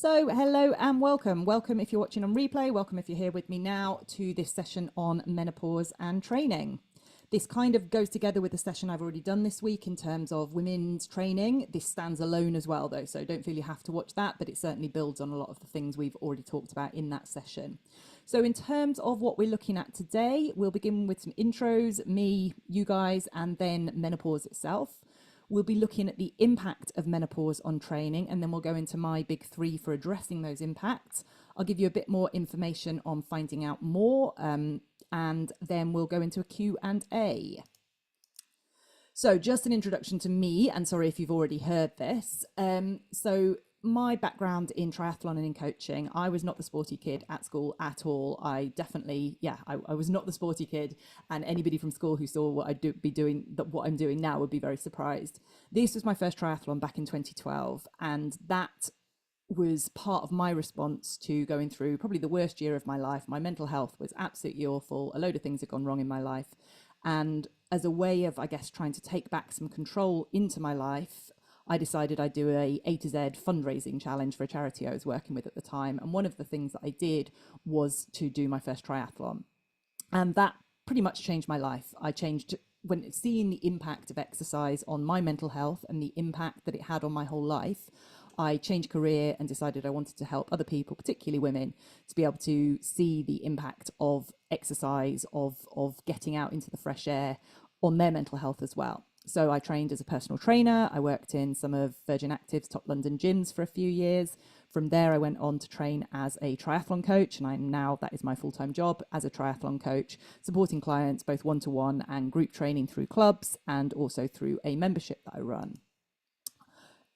So, hello and welcome. Welcome if you're watching on replay. Welcome if you're here with me now to this session on menopause and training. This kind of goes together with the session I've already done this week in terms of women's training. This stands alone as well, though, so don't feel you have to watch that, but it certainly builds on a lot of the things we've already talked about in that session. So in terms of what we're looking at today, we'll begin with some intros, me, you guys, and then menopause itself. We'll be looking at the impact of menopause on training, and then we'll go into my big three for addressing those impacts. I'll give you a bit more information on finding out more, and then we'll go into a Q&A. So just an introduction to me, and sorry if you've already heard this. So my background in triathlon and in coaching, I was not the sporty kid at school at all. I definitely, I was not the sporty kid, and anybody from school who saw what be doing, what I'm doing now, would be very surprised. This was my first triathlon back in 2012, and that was part of my response to going through probably the worst year of my life. My mental health was absolutely awful. A load of things had gone wrong in my life. And as a way of, I guess, trying to take back some control into my life, I decided I'd do A to Z fundraising challenge for a charity I was working with at the time. And one of the things that I did was to do my first triathlon. And that pretty much changed my life. I changed when seeing the impact of exercise on my mental health and the impact that it had on my whole life. I changed career and decided I wanted to help other people, particularly women, to be able to see the impact of exercise, of getting out into the fresh air on their mental health as well. So I trained as a personal trainer. I worked in some of Virgin Active's top London gyms for a few years. From there, I went on to train as a triathlon coach, and I'm now, that is my full-time job as a triathlon coach, supporting clients both one-to-one and group training through clubs and also through a membership that I run.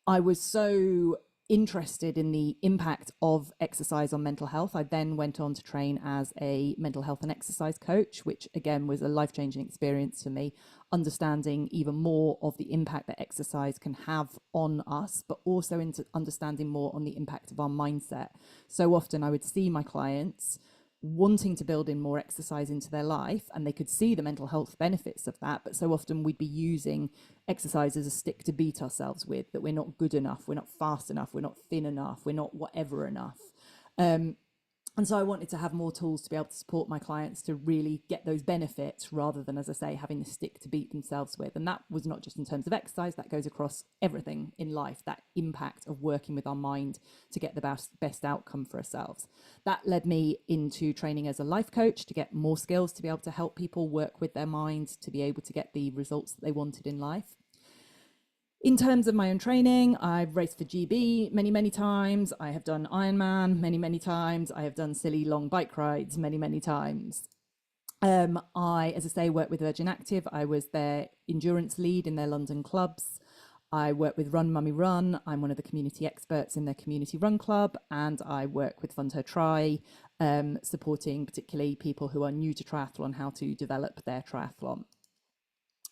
I was so interested in the impact of exercise on mental health. I then went on to train as a mental health and exercise coach, which again was a life-changing experience for me, understanding even more of the impact that exercise can have on us, but also into understanding more on the impact of our mindset. So often I would see my clients wanting to build in more exercise into their life, and they could see the mental health benefits of that, but so often we'd be using exercise as a stick to beat ourselves with, that we're not good enough, we're not fast enough, we're not thin enough, we're not whatever enough. And so I wanted to have more tools to be able to support my clients to really get those benefits rather than, as I say, having a stick to beat themselves with. And that was not just in terms of exercise, that goes across everything in life, that impact of working with our mind to get the best outcome for ourselves. That led me into training as a life coach to get more skills to be able to help people work with their mind to be able to get the results that they wanted in life. In terms of my own training, I've raced for GB many, many times. I have done Ironman many, many times. I have done silly long bike rides many, many times. I, as I say, work with Virgin Active. I was their endurance lead in their London clubs. I work with Run Mummy Run. I'm one of the community experts in their community run club, and I work with Fund Her Try, supporting particularly people who are new to triathlon, how to develop their triathlon.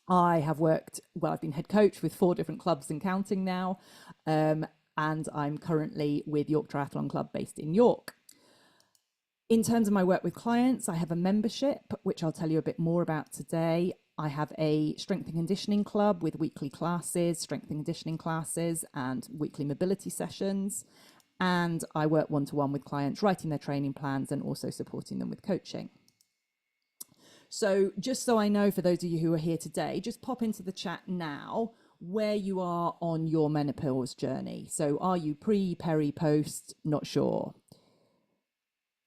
I have worked, well, I've been head coach with 4 different clubs and counting now, and I'm currently with York Triathlon Club based in York. In terms of my work with clients, I have a membership, which I'll tell you a bit more about today. I have a strength and conditioning club with weekly classes, strength and conditioning classes, and weekly mobility sessions. And I work one-to-one with clients, writing their training plans and also supporting them with coaching. So just so I know, for those of you who are here today, just pop into the chat now where you are on your menopause journey. So are you pre, peri, post? Not sure.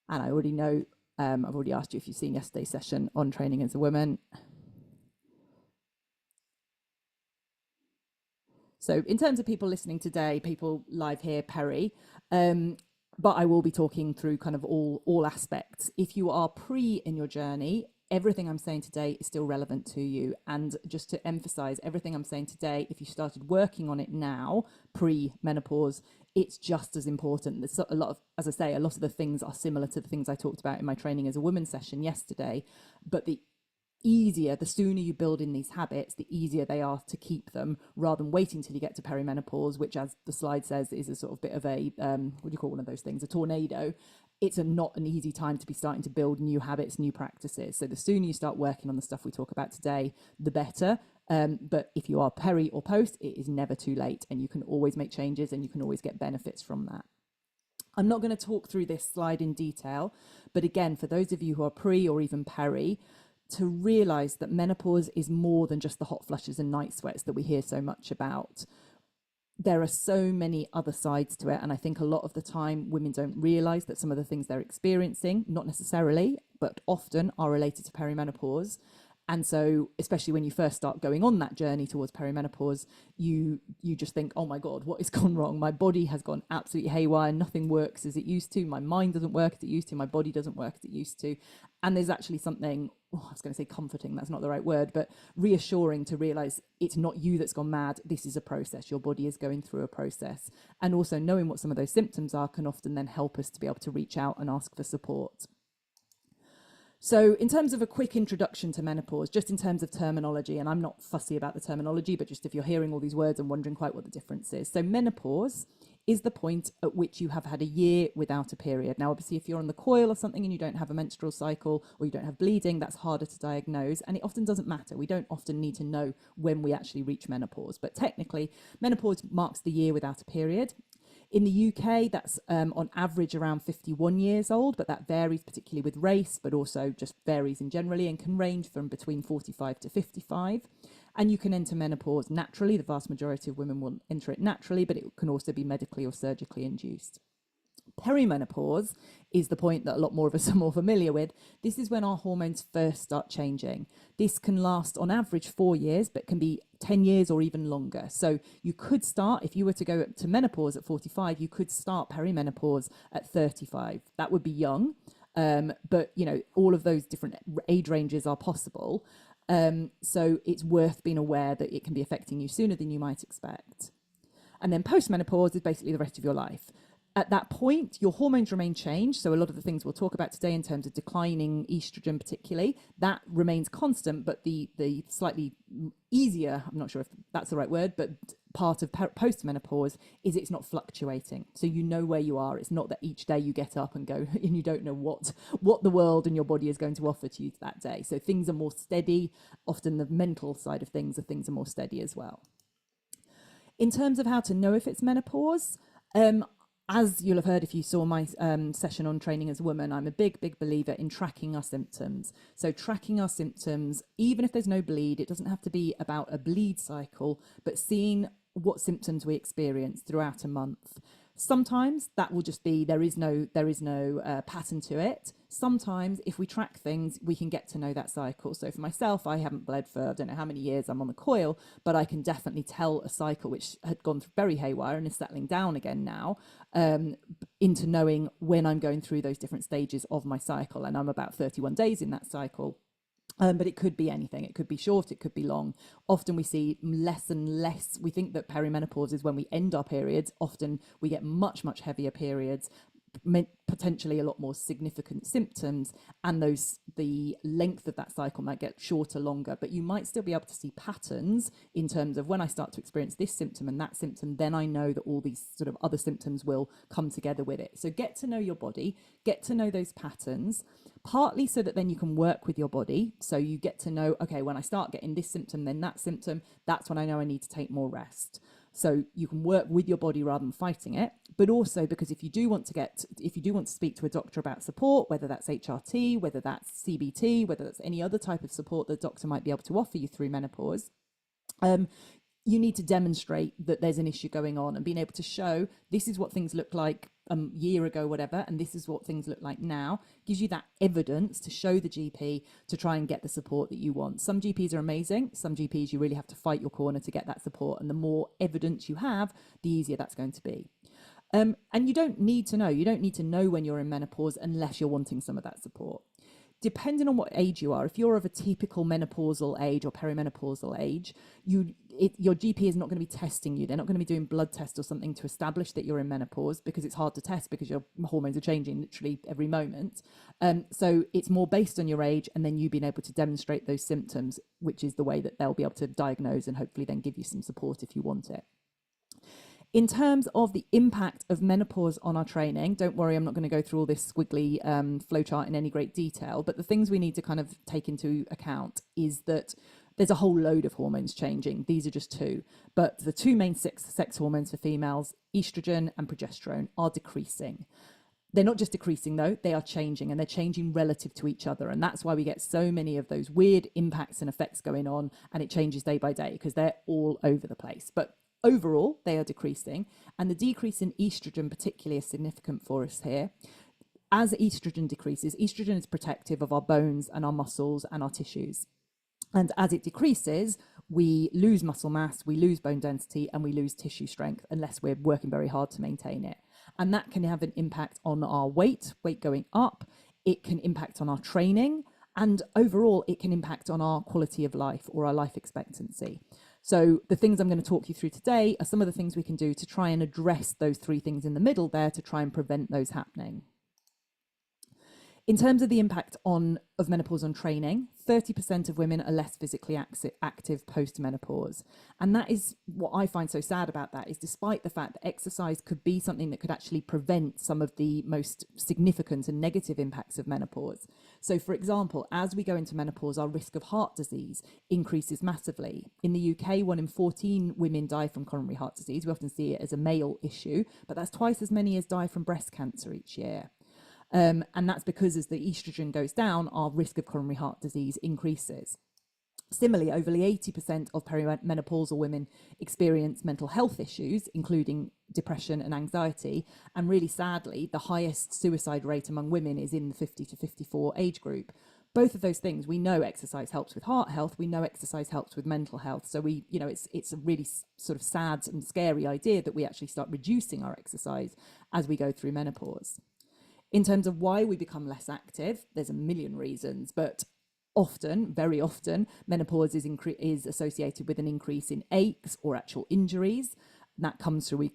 And I already know, I've already asked you if you've seen yesterday's session on training as a woman. So in terms of people listening today, people live here, peri, but I will be talking through kind of all aspects. If you are pre in your journey, everything I'm saying today is still relevant to you. And just to emphasize, everything I'm saying today, if you started working on it now, pre-menopause, it's just as important. There's a lot of, as I say, a lot of the things are similar to the things I talked about in my training as a woman session yesterday, but the sooner you build in these habits, the easier they are to keep them, rather than waiting till you get to perimenopause, which, as the slide says, is a sort of bit of a, what do you call one of those things, a tornado. It's not an easy time to be starting to build new habits, new practices. So the sooner you start working on the stuff we talk about today, the better. But if you are peri or post, it is never too late, and you can always make changes and you can always get benefits from that. I'm not going to talk through this slide in detail, but again, for those of you who are pre or even peri, to realize that menopause is more than just the hot flushes and night sweats that we hear so much about. There are so many other sides to it. And I think a lot of the time women don't realize that some of the things they're experiencing, not necessarily, but often are related to perimenopause. And so, especially when you first start going on that journey towards perimenopause, you just think, oh my God, what has gone wrong? My body has gone absolutely haywire. Nothing works as it used to. My mind doesn't work as it used to. My body doesn't work as it used to. And there's actually something, I was going to say comforting, that's not the right word, but reassuring to realize it's not you that's gone mad. This is a process. Your body is going through a process. And also knowing what some of those symptoms are can often then help us to be able to reach out and ask for support. So in terms of a quick introduction to menopause, just in terms of terminology, and I'm not fussy about the terminology, but just if you're hearing all these words and wondering quite what the difference is. So menopause is the point at which you have had a year without a period. Now, obviously, if you're on the coil or something and you don't have a menstrual cycle or you don't have bleeding, that's harder to diagnose. And it often doesn't matter. We don't often need to know when we actually reach menopause. But technically, menopause marks the year without a period. In the UK, that's on average around 51 years old, but that varies particularly with race, but also just varies in generally and can range from between 45 to 55. And you can enter menopause naturally. The vast majority of women will enter it naturally, but it can also be medically or surgically induced. Perimenopause is the point that a lot more of us are more familiar with. This is when our hormones first start changing. This can last on average 4 years, but can be 10 years or even longer. So you could start, if you were to go to menopause at 45, you could start perimenopause at 35. That would be young, but you know, all of those different age ranges are possible. So it's worth being aware that it can be affecting you sooner than you might expect. And then postmenopause is basically the rest of your life. At that point, your hormones remain changed. So a lot of the things we'll talk about today in terms of declining estrogen particularly, that remains constant, but the slightly easier, I'm not sure if that's the right word, but part of postmenopause is it's not fluctuating. So you know where you are. It's not that each day you get up and go and you don't know what the world and your body is going to offer to you that day. So things are more steady. Often the mental side of things are more steady as well. In terms of how to know if it's menopause, as you'll have heard if you saw my session on training as a woman, I'm a big believer in tracking our symptoms. So tracking our symptoms, even if there's no bleed, it doesn't have to be about a bleed cycle, but seeing what symptoms we experience throughout a month. Sometimes that will just be there is no pattern to it. Sometimes if we track things, we can get to know that cycle. So for myself, I haven't bled for I don't know how many years I'm on the coil, but I can definitely tell a cycle which had gone very haywire and is settling down again now, into knowing when I'm going through those different stages of my cycle. And I'm about 31 days in that cycle. But it could be anything. It could be short, it could be long. Often we see less and less. We think that perimenopause is when we end our periods. Often we get much heavier periods, potentially a lot more significant symptoms, and the length of that cycle might get shorter, longer, but you might still be able to see patterns in terms of when I start to experience this symptom and that symptom, then I know that all these sort of other symptoms will come together with it. So get to know your body, get to know those patterns, partly so that then you can work with your body. So you get to know, okay, when I start getting this symptom, then that symptom, that's when I know I need to take more rest. So you can work with your body rather than fighting it, but also because if you do want to speak to a doctor about support, whether that's HRT, whether that's CBT, whether that's any other type of support the doctor might be able to offer you through menopause, you need to demonstrate that there's an issue going on and being able to show this is what things look like a year ago, whatever, and this is what things look like now, gives you that evidence to show the GP to try and get the support that you want. Some GPs are amazing. Some GPs, you really have to fight your corner to get that support. And the more evidence you have, the easier that's going to be. And you don't need to know when you're in menopause unless you're wanting some of that support. Depending on what age you are, if you're of a typical menopausal age or perimenopausal age, your GP is not going to be testing you. They're not going to be doing blood tests or something to establish that you're in menopause, because it's hard to test because your hormones are changing literally every moment. So it's more based on your age and then you being able to demonstrate those symptoms, which is the way that they'll be able to diagnose and hopefully then give you some support if you want it. In terms of the impact of menopause on our training, don't worry, I'm not going to go through all this squiggly flowchart in any great detail, but the things we need to kind of take into account is that There's a whole load of hormones changing. These are just two. But the two main sex hormones for females, estrogen and progesterone, are decreasing. They're not just decreasing though, they are changing, and they're changing relative to each other. And that's why we get so many of those weird impacts and effects going on, and it changes day by day because they're all over the place. But overall, they are decreasing, and the decrease in estrogen particularly is significant for us here. As estrogen decreases, estrogen is protective of our bones and our muscles and our tissues. And as it decreases, we lose muscle mass, we lose bone density, and we lose tissue strength unless we're working very hard to maintain it. And that can have an impact on our weight going up. It can impact on our training. And overall, it can impact on our quality of life or our life expectancy. So the things I'm going to talk you through today are some of the things we can do to try and address those three things in the middle there to try and prevent those happening. In terms of the impact of menopause on training, 30% of women are less physically active post-menopause. And that is what I find so sad about that, is despite the fact that exercise could be something that could actually prevent some of the most significant and negative impacts of menopause. So for example, as we go into menopause, our risk of heart disease increases massively. In the UK, 1 in 14 women die from coronary heart disease. We often see it as a male issue, but that's twice as many as die from breast cancer each year. And that's because as the estrogen goes down, our risk of coronary heart disease increases. Similarly, over 80% of perimenopausal women experience mental health issues, including depression and anxiety. And really sadly, the highest suicide rate among women is in the 50 to 54 age group. Both of those things, we know exercise helps with heart health. We know exercise helps with mental health. So it's a really sort of sad and scary idea that we actually start reducing our exercise as we go through menopause. In terms of why we become less active, there's a million reasons, but often, very often, menopause is associated with an increase in aches or actual injuries. And that comes through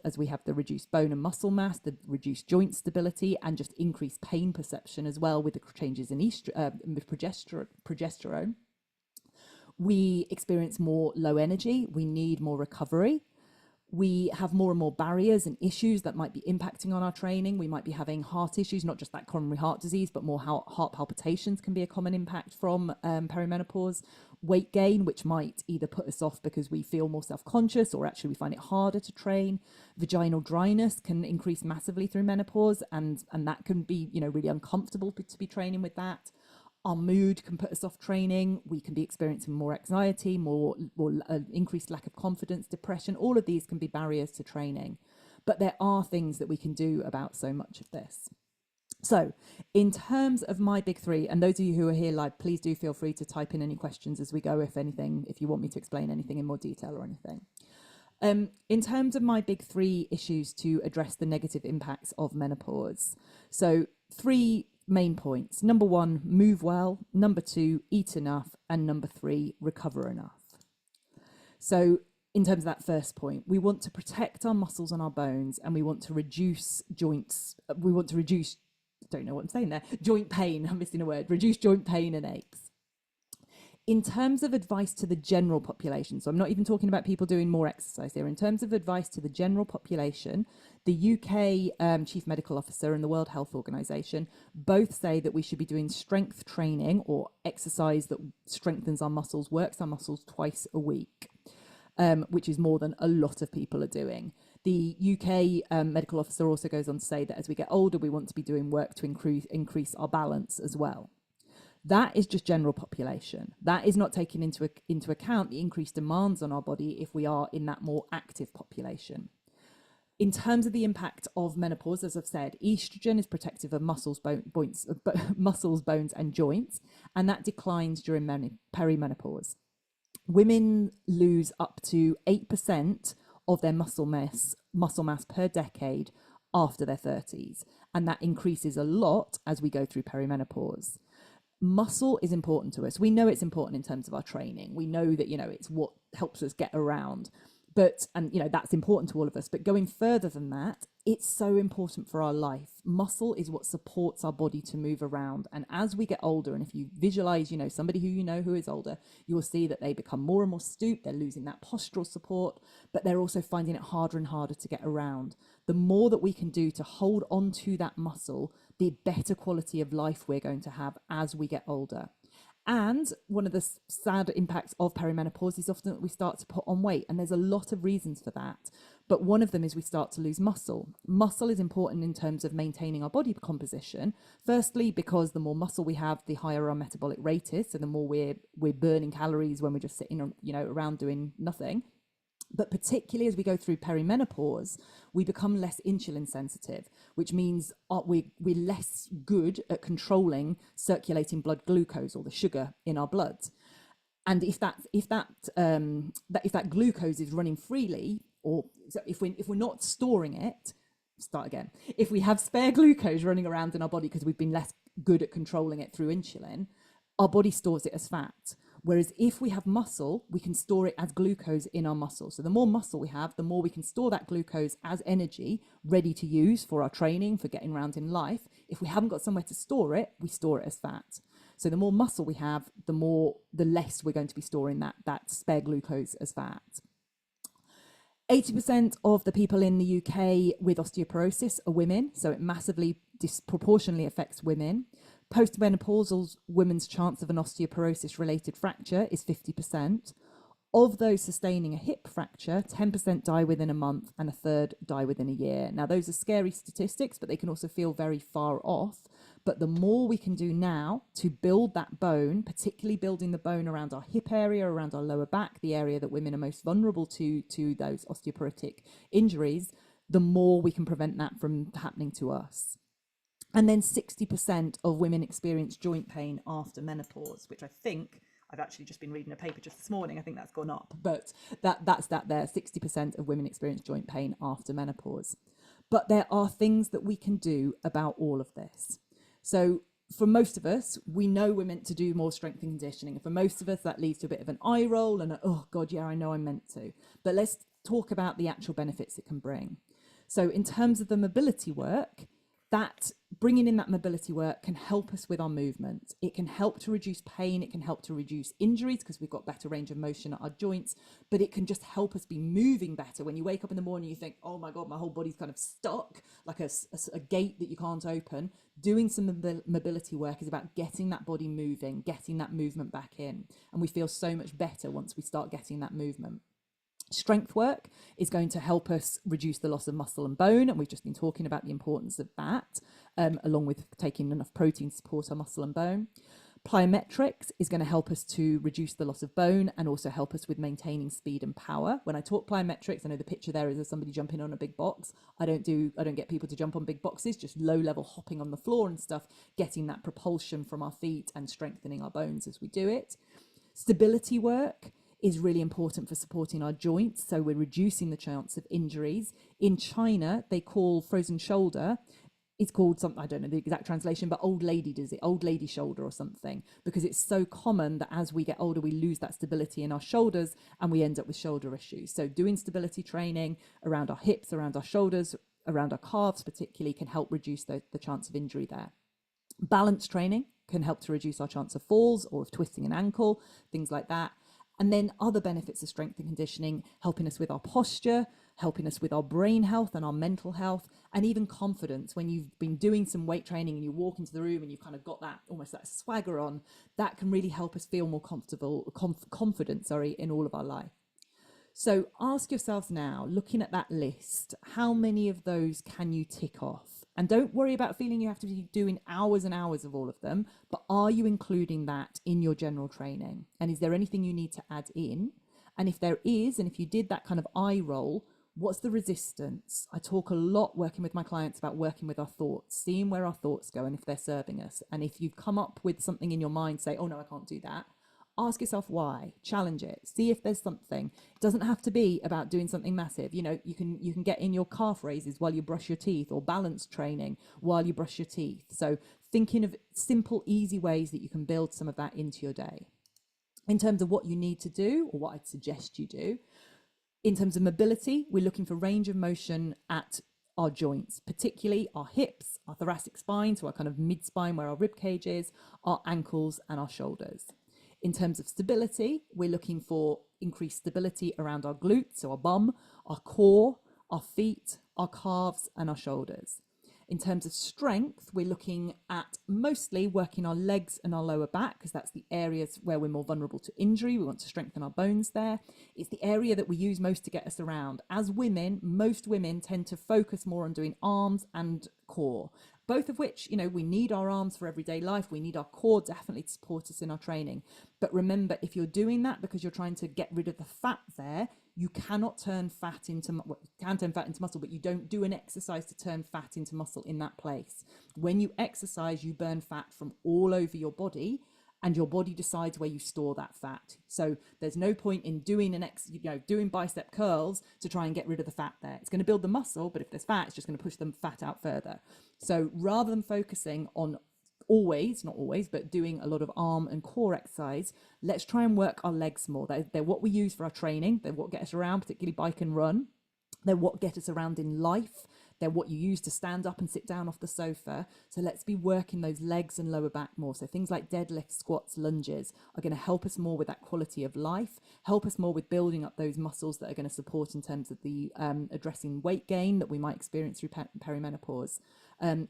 as we have the reduced bone and muscle mass, the reduced joint stability, and just increased pain perception as well with the changes in progesterone. We experience more low energy. We need more recovery. We have more and more barriers and issues that might be impacting on our training. We might be having heart issues, not just that coronary heart disease, but more heart palpitations can be a common impact from perimenopause. Weight gain, which might either put us off because we feel more self-conscious or actually we find it harder to train. Vaginal dryness can increase massively through menopause, and that can be, really uncomfortable to be training with that. Our mood can put us off training. We can be experiencing more anxiety, more increased lack of confidence, depression. All of these can be barriers to training. But there are things that we can do about so much of this. So in terms of my big three, and those of you who are here live, please do feel free to type in any questions as we go, if you want me to explain anything in more detail or anything. In terms of my big three issues to address the negative impacts of menopause. So 3 main points. Number 1, move well. Number 2, eat enough. And number 3, recover enough. So in terms of that first point, we want to protect our muscles and our bones, and we want to reduce joint pain. I'm missing a word. Reduce joint pain and aches. In terms of advice to the general population, so I'm not even talking about people doing more exercise here. In terms of advice to the general population, the UK Chief Medical Officer and the World Health Organization both say that we should be doing strength training or exercise that strengthens our muscles, works our muscles twice a week, which is more than a lot of people are doing. The UK Medical Officer also goes on to say that as we get older, we want to be doing work to increase our balance as well. That is just general population. That is not taking into account the increased demands on our body if we are in that more active population. In terms of the impact of menopause, as I've said, estrogen is protective of muscles, bones, and joints, and that declines during perimenopause. Women lose up to 8% of their muscle mass per decade after their 30s, and that increases a lot as we go through perimenopause. Muscle is important to us. We know it's important in terms of our training. We know that, it's what helps us get around. And that's important to all of us. But going further than that, it's so important for our life. Muscle is what supports our body to move around. And as we get older, and if you visualize, somebody who is older, you will see that they become more and more stooped. They're losing that postural support, but they're also finding it harder and harder to get around. The more that we can do to hold on to that muscle, the better quality of life we're going to have as we get older. And one of the sad impacts of perimenopause is often that we start to put on weight, and there's a lot of reasons for that. But one of them is we start to lose muscle. Muscle is important in terms of maintaining our body composition. Firstly, because the more muscle we have, the higher our metabolic rate is. So the more we're burning calories when we're just sitting, around doing nothing. But particularly as we go through perimenopause, we become less insulin sensitive, which means we're less good at controlling circulating blood glucose, or the sugar in our blood. And if that glucose is running freely, or so if we're not storing it, start again. If we have spare glucose running around in our body because we've been less good at controlling it through insulin, our body stores it as fat. Whereas if we have muscle, we can store it as glucose in our muscle. So the more muscle we have, the more we can store that glucose as energy ready to use for our training, for getting around in life. If we haven't got somewhere to store it, we store it as fat. So the more muscle we have, the less we're going to be storing that spare glucose as fat. 80% of the people in the UK with osteoporosis are women, so it massively disproportionately affects women. Postmenopausal women's chance of an osteoporosis-related fracture is 50%. Of those sustaining a hip fracture, 10% die within a month and a third die within a year. Now, those are scary statistics, but they can also feel very far off. But the more we can do now to build that bone, particularly building the bone around our hip area, around our lower back, the area that women are most vulnerable to those osteoporotic injuries, the more we can prevent that from happening to us. And then 60% of women experience joint pain after menopause, which I think I've actually just been reading a paper just this morning. I think that's gone up, but that's there. 60% of women experience joint pain after menopause. But there are things that we can do about all of this. So for most of us, we know we're meant to do more strength and conditioning. And for most of us, that leads to a bit of an eye roll and oh God, yeah, I know I'm meant to. But let's talk about the actual benefits it can bring. So in terms of the mobility work, that bringing in that mobility work can help us with our movement. It can help to reduce pain. It can help to reduce injuries because we've got better range of motion at our joints, but it can just help us be moving better. When you wake up in the morning, you think, oh my God, my whole body's kind of stuck, like a gate that you can't open. Doing some mobility work is about getting that body moving, getting that movement back in. And we feel so much better once we start getting that movement. Strength work is going to help us reduce the loss of muscle and bone, and we've just been talking about the importance of that, along with taking enough protein to support our muscle and bone. Plyometrics is going to help us to reduce the loss of bone and also help us with maintaining speed and power. When I talk plyometrics, I know the picture there is of somebody jumping on a big box. I don't get people to jump on big boxes, just low level hopping on the floor and stuff, getting that propulsion from our feet and strengthening our bones as we do it. Stability work is really important for supporting our joints, so we're reducing the chance of injuries. In China, they call frozen shoulder, it's called something, I don't know the exact translation, but old lady does it, old lady shoulder or something, because it's so common that as we get older, we lose that stability in our shoulders and we end up with shoulder issues. So doing stability training around our hips, around our shoulders, around our calves particularly, can help reduce the chance of injury there. Balance training can help to reduce our chance of falls or of twisting an ankle, things like that. And then other benefits of strength and conditioning, helping us with our posture, helping us with our brain health and our mental health, and even confidence. When you've been doing some weight training and you walk into the room and you've kind of got that, almost that swagger on, that can really help us feel more confident in all of our life. So ask yourselves now, looking at that list, how many of those can you tick off? And don't worry about feeling you have to be doing hours and hours of all of them, but are you including that in your general training? And is there anything you need to add in? And if there is, and if you did that kind of eye roll, what's the resistance? I talk a lot working with my clients about working with our thoughts, seeing where our thoughts go and if they're serving us. And if you've come up with something in your mind, say, oh no, I can't do that. Ask yourself why, challenge it, see if there's something. It doesn't have to be about doing something massive. You know, you can get in your calf raises while you brush your teeth, or balance training while you brush your teeth. So thinking of simple, easy ways that you can build some of that into your day. In terms of what you need to do, or what I'd suggest you do, in terms of mobility, we're looking for range of motion at our joints, particularly our hips, our thoracic spine, so our kind of mid-spine where our rib cage is, our ankles and our shoulders. In terms of stability, we're looking for increased stability around our glutes, so our bum, our core, our feet, our calves, and our shoulders. In terms of strength, we're looking at mostly working our legs and our lower back, because that's the areas where we're more vulnerable to injury. We want to strengthen our bones there. It's the area that we use most to get us around. As women, most women tend to focus more on doing arms and core, both of which, we need our arms for everyday life. We need our core definitely to support us in our training. But remember, if you're doing that because you're trying to get rid of the fat there, you cannot turn fat into, well, you can turn fat into muscle, but you don't do an exercise to turn fat into muscle in that place. When you exercise, you burn fat from all over your body, and your body decides where you store that fat. So there's no point in doing doing bicep curls to try and get rid of the fat there. It's going to build the muscle, but if there's fat, it's just going to push the fat out further. So rather than focusing on not always, but doing a lot of arm and core exercise, let's try and work our legs more. They're what we use for our training. They're what get us around, particularly bike and run. They're what get us around in life. They're what you use to stand up and sit down off the sofa. So let's be working those legs and lower back more. So things like deadlifts, squats, lunges are going to help us more with that quality of life, help us more with building up those muscles that are going to support in terms of the addressing weight gain that we might experience through perimenopause.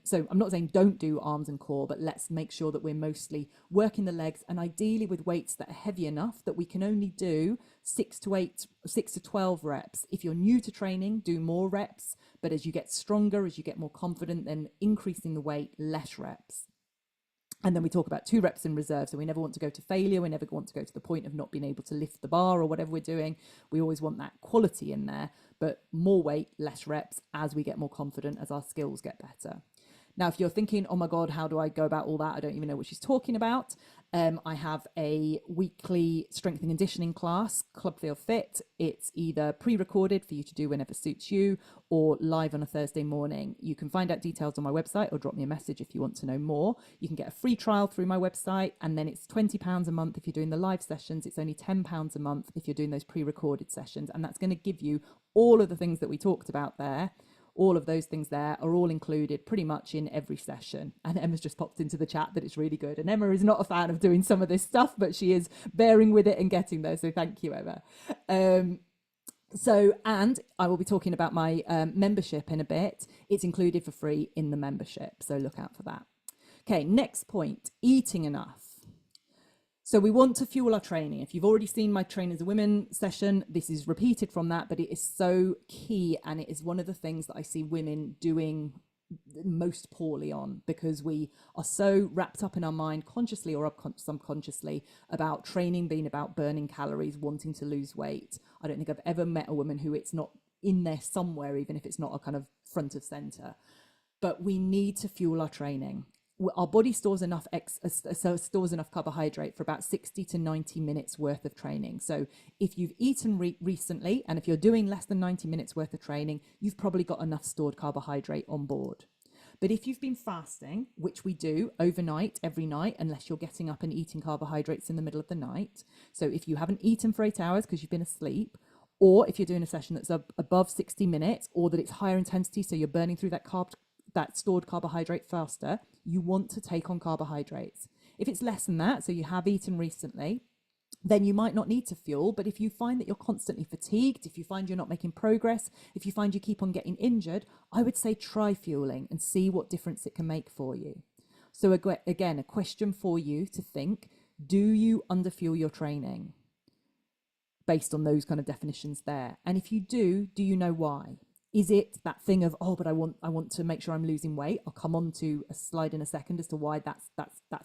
So I'm not saying don't do arms and core, but let's make sure that we're mostly working the legs, and ideally with weights that are heavy enough that we can only do 6 to 12 reps. If you're new to training, do more reps, but as you get stronger, as you get more confident, then increasing the weight, less reps. And then we talk about 2 reps in reserve. So we never want to go to failure. We never want to go to the point of not being able to lift the bar or whatever we're doing. We always want that quality in there, but more weight, less reps as we get more confident, as our skills get better. Now, if you're thinking, oh my God, how do I go about all that? I don't even know what she's talking about. I have a weekly strength and conditioning class, Club Feel Fit. It's either pre-recorded for you to do whenever suits you, or live on a Thursday morning. You can find out details on my website or drop me a message if you want to know more. You can get a free trial through my website, and then it's £20 a month if you're doing the live sessions. It's only £10 a month if you're doing those pre-recorded sessions, and that's going to give you all of the things that we talked about there. All of those things there are all included pretty much in every session. And Emma's just popped into the chat that it's really good. And Emma is not a fan of doing some of this stuff, but she is bearing with it and getting there. So thank you, Emma. And I will be talking about my membership in a bit. It's included for free in the membership, so look out for that. Okay, next point, eating enough. So we want to fuel our training. If you've already seen my Train as a Women session, this is repeated from that, but it is so key, and it is one of the things that I see women doing most poorly on, because we are so wrapped up in our mind, consciously or subconsciously, about training being about burning calories, wanting to lose weight. I don't think I've ever met a woman who it's not in there somewhere, even if it's not a kind of front of center. But we need to fuel our training. Our body stores enough carbohydrate for about 60 to 90 minutes worth of training. So if you've eaten recently, and if you're doing less than 90 minutes worth of training, you've probably got enough stored carbohydrate on board. But if you've been fasting, which we do overnight, every night, unless you're getting up and eating carbohydrates in the middle of the night. So if you haven't eaten for 8 hours because you've been asleep, or if you're doing a session that's above 60 minutes, or that it's higher intensity, so you're burning through that stored carbohydrate faster, you want to take on carbohydrates. If it's less than that, so you have eaten recently, then you might not need to fuel. But if you find that you're constantly fatigued, if you find you're not making progress, if you find you keep on getting injured, I would say try fueling and see what difference it can make for you. So again, a question for you to think, do you underfuel your training based on those kind of definitions there? And if you do you know why? Is it that thing of, but I want to make sure I'm losing weight? I'll come on to a slide in a second as to why that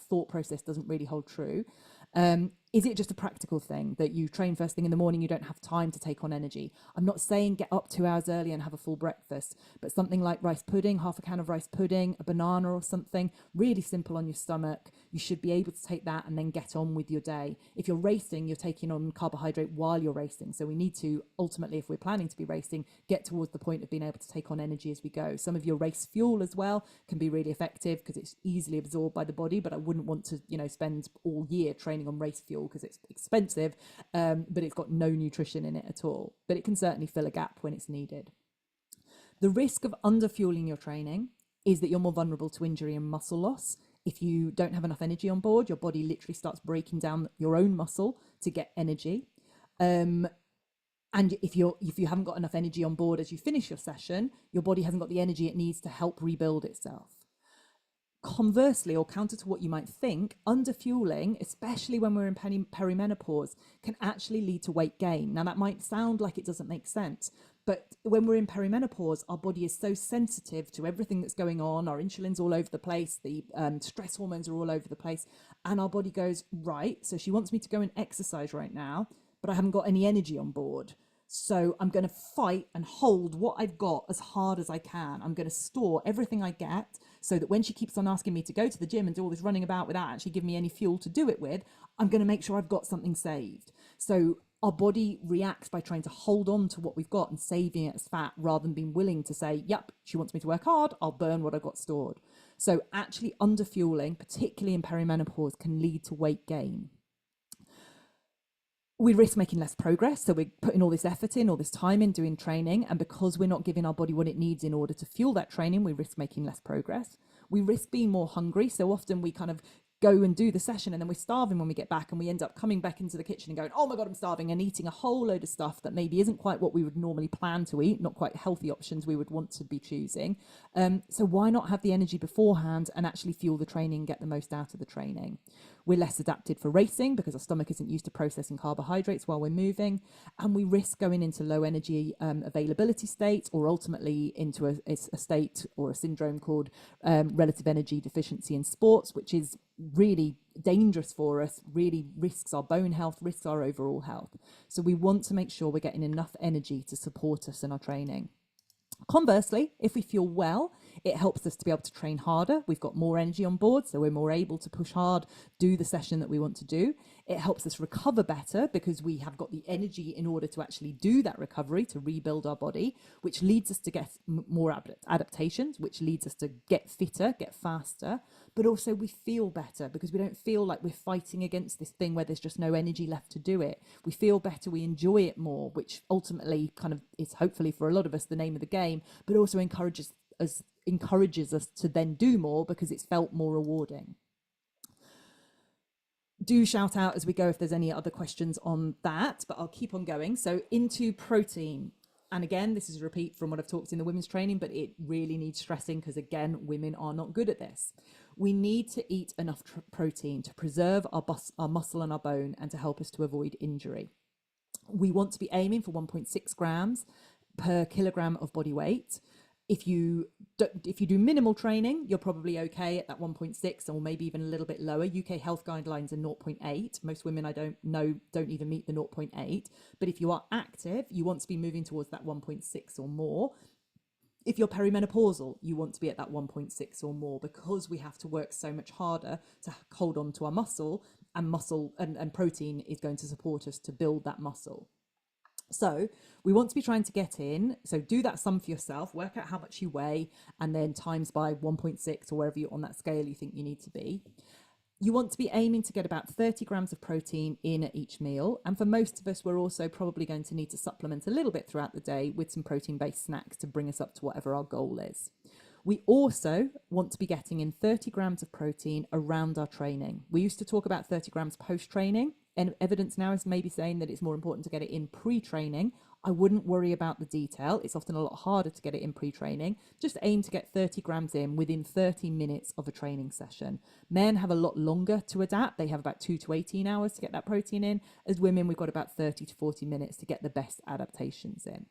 thought process doesn't really hold true. Is it just a practical thing that you train first thing in the morning, you don't have time to take on energy? I'm not saying get up 2 hours early and have a full breakfast, but something like rice pudding, half a can of rice pudding, a banana or something, really simple on your stomach. You should be able to take that and then get on with your day. If you're racing, you're taking on carbohydrate while you're racing. So we need to, ultimately, if we're planning to be racing, get towards the point of being able to take on energy as we go. Some of your race fuel as well can be really effective because it's easily absorbed by the body, but I wouldn't want to, spend all year training on race fuel because it's expensive, but it's got no nutrition in it at all. But it can certainly fill a gap when it's needed. The risk of underfueling your training is that you're more vulnerable to injury and muscle loss. If you don't have enough energy on board, your body literally starts breaking down your own muscle to get energy. And And if you haven't got enough energy on board as you finish your session, your body hasn't got the energy it needs to help rebuild itself. Conversely, or counter to what you might think, underfueling, especially when we're in perimenopause, can actually lead to weight gain. Now, that might sound like it doesn't make sense, but when we're in perimenopause, our body is so sensitive to everything that's going on. Our insulin's all over the place, the stress hormones are all over the place, and our body goes, right, so she wants me to go and exercise right now, but I haven't got any energy on board. So I'm going to fight and hold what I've got as hard as I can. I'm going to store everything I get so that when she keeps on asking me to go to the gym and do all this running about without actually giving me any fuel to do it with, I'm going to make sure I've got something saved. So our body reacts by trying to hold on to what we've got and saving it as fat rather than being willing to say, yep, she wants me to work hard, I'll burn what I've got stored. So actually underfueling, particularly in perimenopause, can lead to weight gain. We risk making less progress. So we're putting all this effort in, all this time in doing training. And because we're not giving our body what it needs in order to fuel that training, we risk making less progress. We risk being more hungry. So often we kind of go and do the session and then we're starving when we get back, and we end up coming back into the kitchen and going, oh my God, I'm starving, and eating a whole load of stuff that maybe isn't quite what we would normally plan to eat, not quite healthy options we would want to be choosing. So why not have the energy beforehand and actually fuel the training, get the most out of the training? We're less adapted for racing because our stomach isn't used to processing carbohydrates while we're moving, and we risk going into low energy availability states, or ultimately into a state or a syndrome called relative energy deficiency in sports, which is really dangerous for us, really risks our bone health, risks our overall health. So we want to make sure we're getting enough energy to support us in our training. Conversely, if we feel well, it helps us to be able to train harder. We've got more energy on board, so we're more able to push hard, do the session that we want to do. It helps us recover better because we have got the energy in order to actually do that recovery, to rebuild our body, which leads us to get more adaptations, which leads us to get fitter, get faster. But also we feel better because we don't feel like we're fighting against this thing where there's just no energy left to do it. We feel better, we enjoy it more, which ultimately kind of is hopefully for a lot of us the name of the game, but also encourages us to then do more because it's felt more rewarding. Do shout out as we go if there's any other questions on that, but I'll keep on going. So into protein. And again, this is a repeat from what I've talked in the women's training, but it really needs stressing because, again, women are not good at this. We need to eat enough protein to preserve our muscle and our bone and to help us to avoid injury. We want to be aiming for 1.6 grams per kilogram of body weight. If you do minimal training, you're probably okay at that 1.6 or maybe even a little bit lower. UK health guidelines are 0.8. Most women I don't even meet the 0.8. But if you are active, you want to be moving towards that 1.6 or more. If you're perimenopausal, you want to be at that 1.6 or more because we have to work so much harder to hold on to our muscle, and protein is going to support us to build that muscle. So we want to be trying to get in. So do that sum for yourself, work out how much you weigh, and then times by 1.6 or wherever you're on that scale you think you need to be. You want to be aiming to get about 30 grams of protein in at each meal. And for most of us, we're also probably going to need to supplement a little bit throughout the day with some protein-based snacks to bring us up to whatever our goal is. We also want to be getting in 30 grams of protein around our training. We used to talk about 30 grams post-training, and evidence now is maybe saying that it's more important to get it in pre-training. I wouldn't worry about the detail. It's often a lot harder to get it in pre-training. Just aim to get 30 grams in within 30 minutes of a training session. Men have a lot longer to adapt. They have about 2 to 18 hours to get that protein in. As women, we've got about 30 to 40 minutes to get the best adaptations in.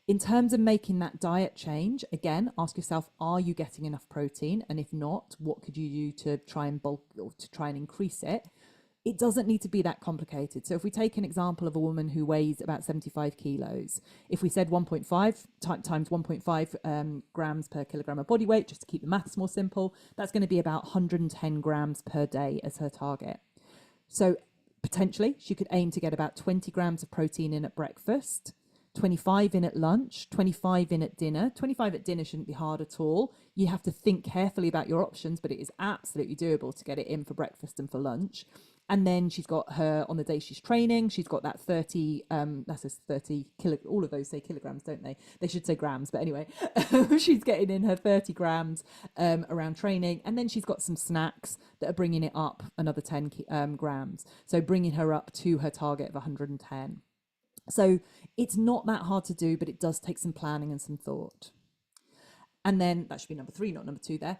In terms of making that diet change, again, ask yourself, are you getting enough protein? And if not, what could you do to try and bulk or to try and increase it? It doesn't need to be that complicated. So if we take an example of a woman who weighs about 75 kilos, if we said 1.5 times 1.5 grams per kilogram of body weight, just to keep the maths more simple, that's going to be about 110 grams per day as her target. So potentially she could aim to get about 20 grams of protein in at breakfast, 25 in at lunch, 25 in at dinner. 25 at dinner shouldn't be hard at all. You have to think carefully about your options, but it is absolutely doable to get it in for breakfast and for lunch. And then she's got her, on the day she's training, she's got that 30, that's a 30 all of those say kilograms, don't they? They should say grams, but anyway, she's getting in her 30 grams around training. And then she's got some snacks that are bringing it up another 10 grams. So bringing her up to her target of 110. So it's not that hard to do, but it does take some planning and some thought. And then that should be number 3, not number 2 there.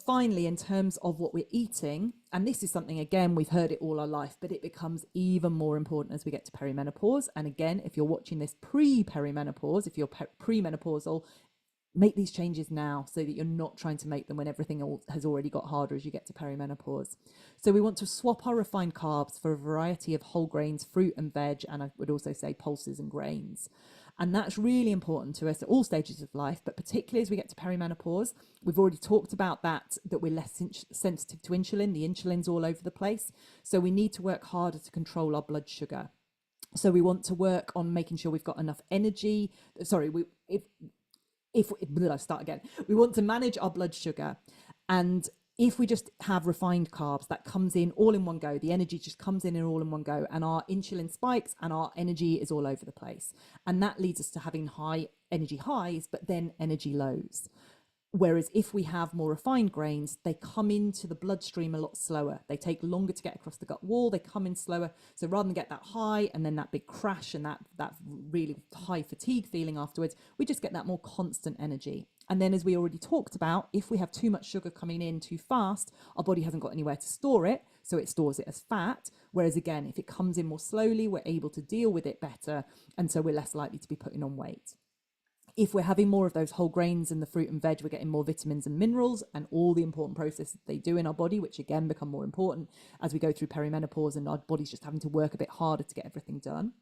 Finally, in terms of what we're eating, and this is something, again, we've heard it all our life, but it becomes even more important as we get to perimenopause. And again, if you're watching this pre-perimenopause, if you're premenopausal, make these changes now so that you're not trying to make them when everything has already got harder as you get to perimenopause. So we want to swap our refined carbs for a variety of whole grains, fruit and veg, and I would also say pulses and grains. And that's really important to us at all stages of life, but particularly as we get to perimenopause. We've already talked about that we're less sensitive to insulin. The insulin's all over the place. So we need to work harder to control our blood sugar. So we want to work on making sure we've got enough energy. Sorry, start again. We want to manage our blood sugar. And if we just have refined carbs, that comes in all in one go. The energy just comes in all in one go, and our insulin spikes and our energy is all over the place. And that leads us to having high energy highs, but then energy lows. Whereas if we have more refined grains, they come into the bloodstream a lot slower. They take longer to get across the gut wall. They come in slower. So rather than get that high and then that big crash and that really high fatigue feeling afterwards, we just get that more constant energy. And then, as we already talked about, if we have too much sugar coming in too fast, our body hasn't got anywhere to store it. So it stores it as fat. Whereas again, if it comes in more slowly, we're able to deal with it better. And so we're less likely to be putting on weight. If we're having more of those whole grains and the fruit and veg, we're getting more vitamins and minerals and all the important processes they do in our body, which again become more important as we go through perimenopause and our body's just having to work a bit harder to get everything done.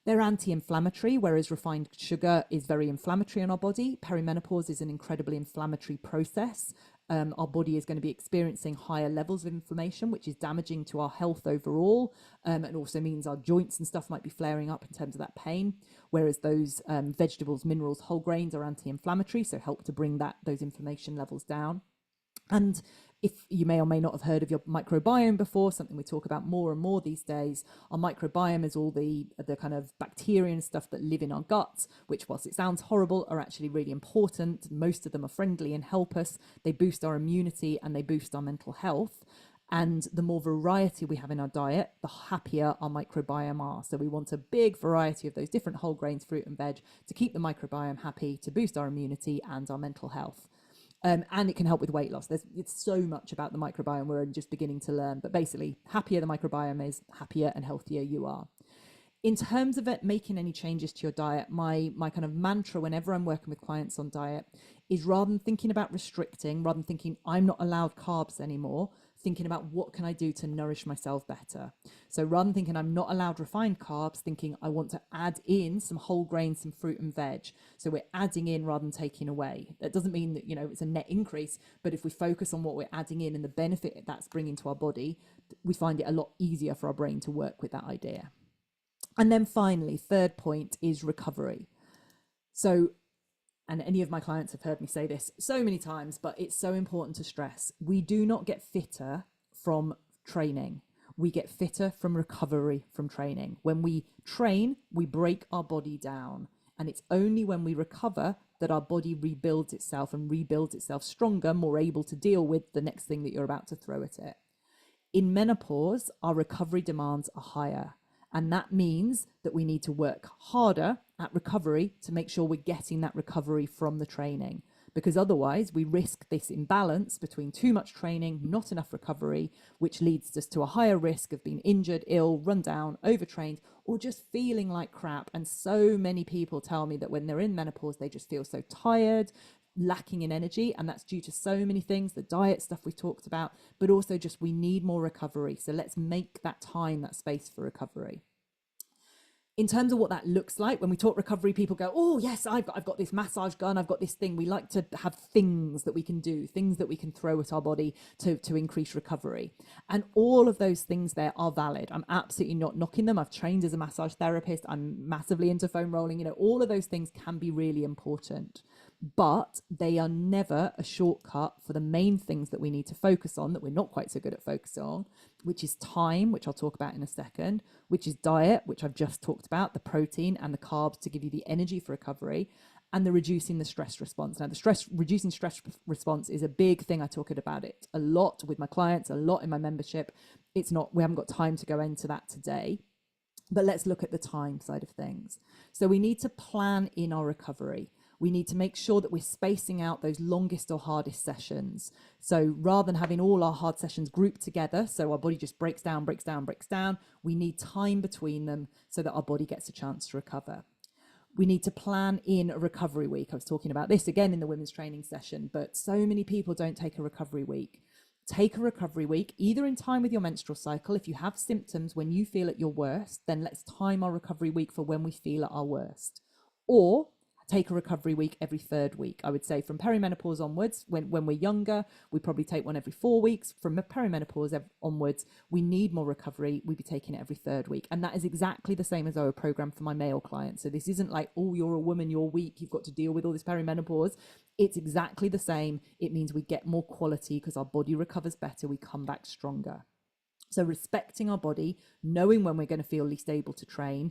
They're anti-inflammatory, whereas refined sugar is very inflammatory in our body. Perimenopause is an incredibly inflammatory process. Our body is going to be experiencing higher levels of inflammation, which is damaging to our health overall, and also means our joints and stuff might be flaring up in terms of that pain. Whereas those vegetables, minerals, whole grains are anti-inflammatory, so help to bring those inflammation levels down. And if you may or may not have heard of your microbiome before, something we talk about more and more these days, our microbiome is all the kind of bacteria and stuff that live in our guts, which, whilst it sounds horrible, are actually really important. Most of them are friendly and help us. They boost our immunity and they boost our mental health. And the more variety we have in our diet, the happier our microbiome are. So we want a big variety of those different whole grains, fruit and veg to keep the microbiome happy, to boost our immunity and our mental health. And it can help with weight loss. It's so much about the microbiome we're just beginning to learn. But basically, happier the microbiome is, happier and healthier you are. In terms of it making any changes to your diet, my kind of mantra whenever I'm working with clients on diet is, rather than thinking about restricting, rather than thinking I'm not allowed carbs anymore, thinking about what can I do to nourish myself better. So rather than thinking I'm not allowed refined carbs, thinking I want to add in some whole grains, some fruit and veg. So we're adding in rather than taking away. That doesn't mean that, it's a net increase, but if we focus on what we're adding in and the benefit that's bringing to our body, we find it a lot easier for our brain to work with that idea. And then finally, third point is recovery. So, and any of my clients have heard me say this so many times, but it's so important to stress. We do not get fitter from training. We get fitter from recovery from training. When we train, we break our body down. And it's only when we recover that our body rebuilds itself and rebuilds itself stronger, more able to deal with the next thing that you're about to throw at it. In menopause, our recovery demands are higher. And that means that we need to work harder at recovery to make sure we're getting that recovery from the training. Because otherwise we risk this imbalance between too much training, not enough recovery, which leads us to a higher risk of being injured, ill, run down, overtrained, or just feeling like crap. And so many people tell me that when they're in menopause, they just feel so tired, lacking in energy, and that's due to so many things, the diet stuff we talked about, but also just we need more recovery. So let's make that time, that space for recovery. In terms of what that looks like, when we talk recovery, people go, oh yes, I've got this massage gun, I've got this thing. We like to have things that we can do, things that we can throw at our body to increase recovery. And all of those things there are valid. I'm absolutely not knocking them. I've trained as a massage therapist. I'm massively into foam rolling. All of those things can be really important, but they are never a shortcut for the main things that we need to focus on, that we're not quite so good at focusing on, which is time, which I'll talk about in a second, which is diet, which I've just talked about, the protein and the carbs to give you the energy for recovery, and the reducing the stress response. Now, reducing stress response is a big thing. I talk about it a lot with my clients, a lot in my membership. We haven't got time to go into that today. But let's look at the time side of things. So we need to plan in our recovery. We need to make sure that we're spacing out those longest or hardest sessions. So rather than having all our hard sessions grouped together, so our body just breaks down, we need time between them so that our body gets a chance to recover. We need to plan in a recovery week. I was talking about this again in the women's training session, but so many people don't take a recovery week. Take a recovery week, either in time with your menstrual cycle. If you have symptoms when you feel at your worst, then let's time our recovery week for when we feel at our worst. Or take a recovery week every third week. I would say from perimenopause onwards, when we're younger, we probably take one every 4 weeks. From perimenopause onwards, we need more recovery. We'd be taking it every third week. And that is exactly the same as our program for my male clients. So this isn't like, oh, you're a woman, you're weak, you've got to deal with all this perimenopause. It's exactly the same. It means we get more quality because our body recovers better. We come back stronger. So respecting our body, knowing when we're going to feel least able to train,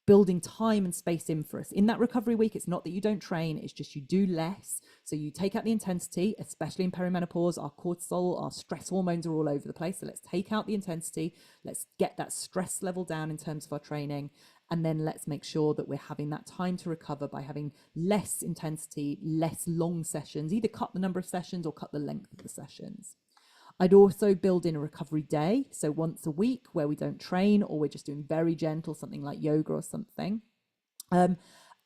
building time and space in for us. In that recovery week, it's not that you don't train, it's just you do less. So you take out the intensity, especially in perimenopause, our cortisol, our stress hormones are all over the place. So let's take out the intensity. Let's get that stress level down in terms of our training. And then let's make sure that we're having that time to recover by having less intensity, less long sessions, either cut the number of sessions or cut the length of the sessions. I'd also build in a recovery day, so once a week where we don't train or we're just doing very gentle, something like yoga or something. And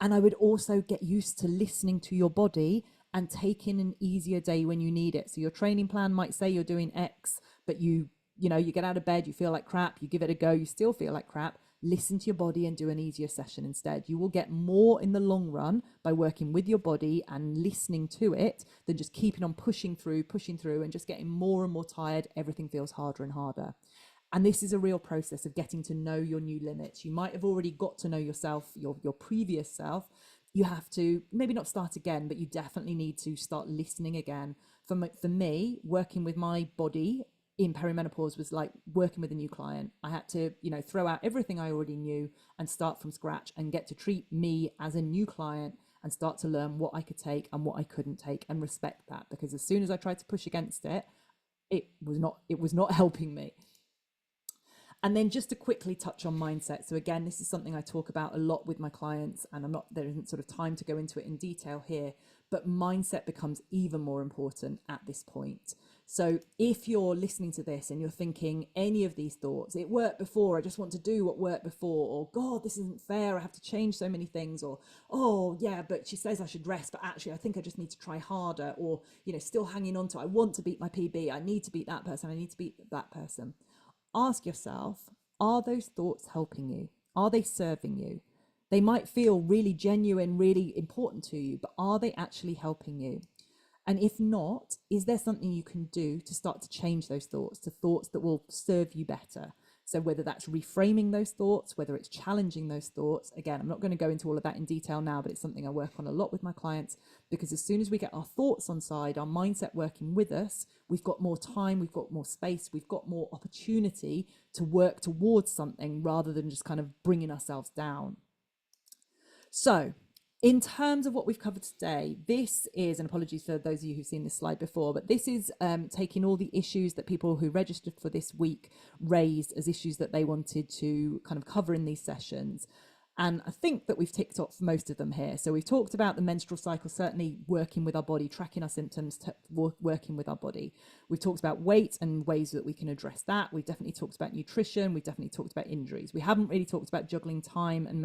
I would also get used to listening to your body and taking an easier day when you need it. So your training plan might say you're doing X, but you get out of bed, you feel like crap, you give it a go, you still feel like crap. Listen to your body and do an easier session instead. You will get more in the long run by working with your body and listening to it than just keeping on pushing through and just getting more and more tired. Everything feels harder and harder. And this is a real process of getting to know your new limits. You might have already got to know yourself, your previous self. You have to maybe not start again, but you definitely need to start listening again. For me, working with my body in perimenopause was like working with a new client. I had to, throw out everything I already knew and start from scratch and get to treat me as a new client and start to learn what I could take and what I couldn't take and respect that, because as soon as I tried to push against it, it was not helping me. And then just to quickly touch on mindset. So again, this is something I talk about a lot with my clients, and there isn't sort of time to go into it in detail here, but mindset becomes even more important at this point. So if you're listening to this and you're thinking any of these thoughts, it worked before, I just want to do what worked before, or God, this isn't fair, I have to change so many things, or oh yeah, but she says I should rest, but actually I think I just need to try harder, or still hanging on to, I want to beat my PB, I need to beat that person, I need to beat that person. Ask yourself, are those thoughts helping you? Are they serving you? They might feel really genuine, really important to you, but are they actually helping you? And if not, is there something you can do to start to change those thoughts to thoughts that will serve you better? So whether that's reframing those thoughts, whether it's challenging those thoughts, again, I'm not going to go into all of that in detail now, but it's something I work on a lot with my clients, because as soon as we get our thoughts on side, our mindset working with us, we've got more time, we've got more space, we've got more opportunity to work towards something rather than just kind of bringing ourselves down. So in terms of what we've covered today, this is, and apologies for those of you who've seen this slide before, but this is taking all the issues that people who registered for this week raised as issues that they wanted to kind of cover in these sessions. And I think that we've ticked off most of them here. So we've talked about the menstrual cycle, certainly working with our body, tracking our symptoms, working with our body. We've talked about weight and ways that we can address that. We've definitely talked about nutrition. We've definitely talked about injuries. We haven't really talked about juggling time and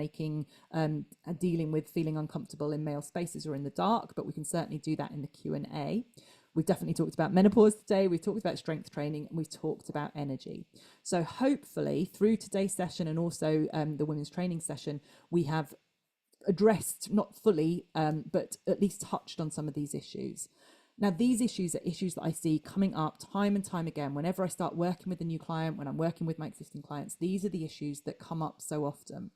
dealing with feeling uncomfortable in male spaces or in the dark, but we can certainly do that in the Q&A. We've definitely talked about menopause today. We've talked about strength training, and we've talked about energy. So hopefully through today's session and also the women's training session, we have addressed, not fully, but at least touched on some of these issues. Now, these issues are issues that I see coming up time and time again. Whenever I start working with a new client, when I'm working with my existing clients, these are the issues that come up so often.